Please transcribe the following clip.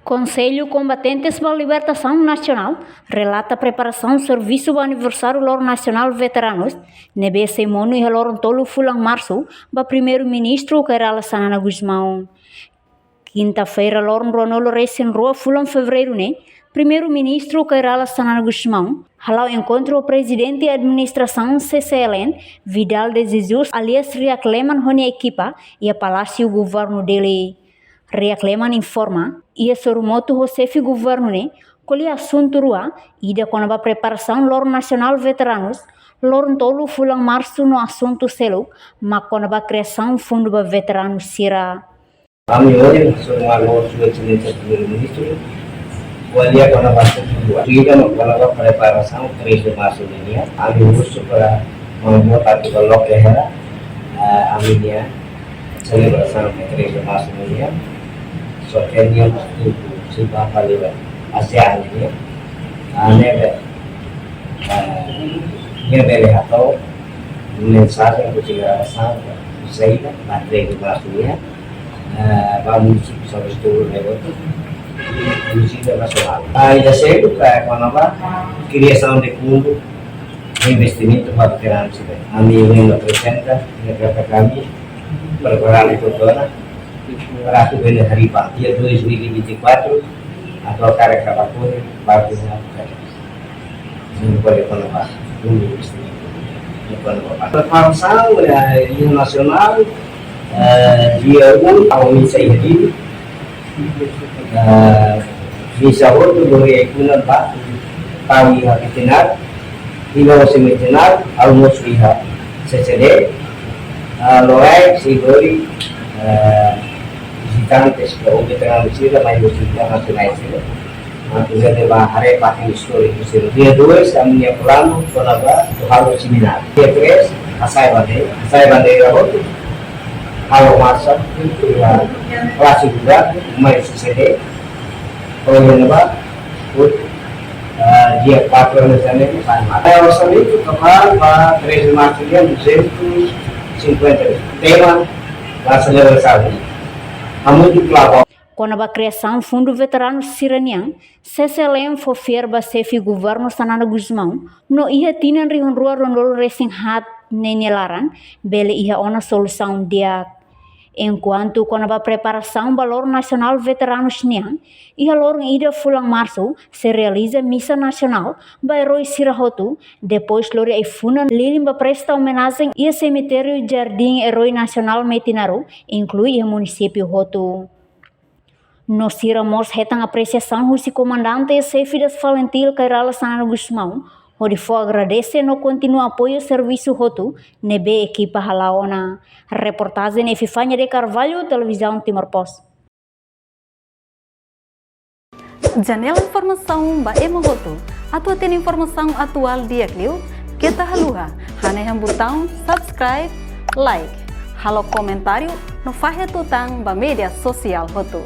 Conselho Combatentes para a Libertação Nacional relata a preparação do serviço do aniversário Loro Nacional Veteranos, nebe cerimônia e Loro Tolo Fulang Março, para primeiro-ministro Kairala Sanana Guzmão. Quinta-feira, Loro Ronolo Recém Rua Fulang Fevereiro, né? Primeiro-ministro Kairala Sanana Guzmão, halau encontro o presidente da administração CCLN, Vidal de Jesus, alias Riak Leman Honi equipa e a palácio governo dele. Riak Leman informa e a Soromoto Rosefi governo né, colhe assunto rua e da com a preparação Loro Nacional Veteranos, Loro Tolo Fulang Março no assunto selo, mas com a criação fundo para veteranos sira. Kami hoje somos agora Sua Excelência Primeiro-Ministro, qualia com a bastante rua. Kita melakukan preparação 3 de março ini, kami usul para membuat artikel lokal aminia celebração 3 de março ini. So kanya itu sudah paling ASEAN ini, nebe atau mensagem que chega a Santa Ceia na 3 de março ini, vamos sobre o negócio política nacional. Ainda cedo para a criação de fundo de investimento para veteranos. A minha apresenta kami perkara Kotona Ratu Bene Haripa dia 2024 atau karya kapakun baru ini boleh penambah fundo investimento. Preparação nacional dia 1 tahun ini bisa outro do Ekuna Pak Tawi Hakitinar Hilo Semitinar Almost Liha CCD Loai Sigori visitantes que o veterano Sira mais visitar nacionais Sira Matuza de Bahare Paking Histórico Sira dia 2 a minha plano Sonaba do Halo Seminar dia 3 Asai Bandeira Roto Halo Masa Klasi juga Mai CCD oleh nama dia 4 anos ini sama. Saya rasa itu kemarin Pak Presiden Maksudnya 250 tema da celebração. Com a criação Fundo Veteranos Siranian, CCLM fofier basefi governo Sanana Guzmão, no ia tinan rihon rua rondolo racing hat nenelaran, bele ia ona solução dia. Enquanto com a preparação do Loro Nacional Veteranos Nian, e a Loro Ida Fulang Março se realiza missa nacional para herói Sirahotu, depois Loro e Funa Lilimba presta homenagem e o cemitério Jardim Herói Nacional Metinaru, inclui o município Hotu. No Siramos retang apreciação o comandante e chefe das Valentil Kairala Sanana Guzmão, onde foi agradecer no contínuo apoio ao serviço Hotu, nebe equipa halaona. Reportagem Efifania de Carvalho, Televisão Timor-Poste. Janela informação ba emo Hotu. Atua tem informação atual dia Clio, kita haluha. Haneham botão subscribe, like, halo comentário no fahe tutang ba media sosial Hotu.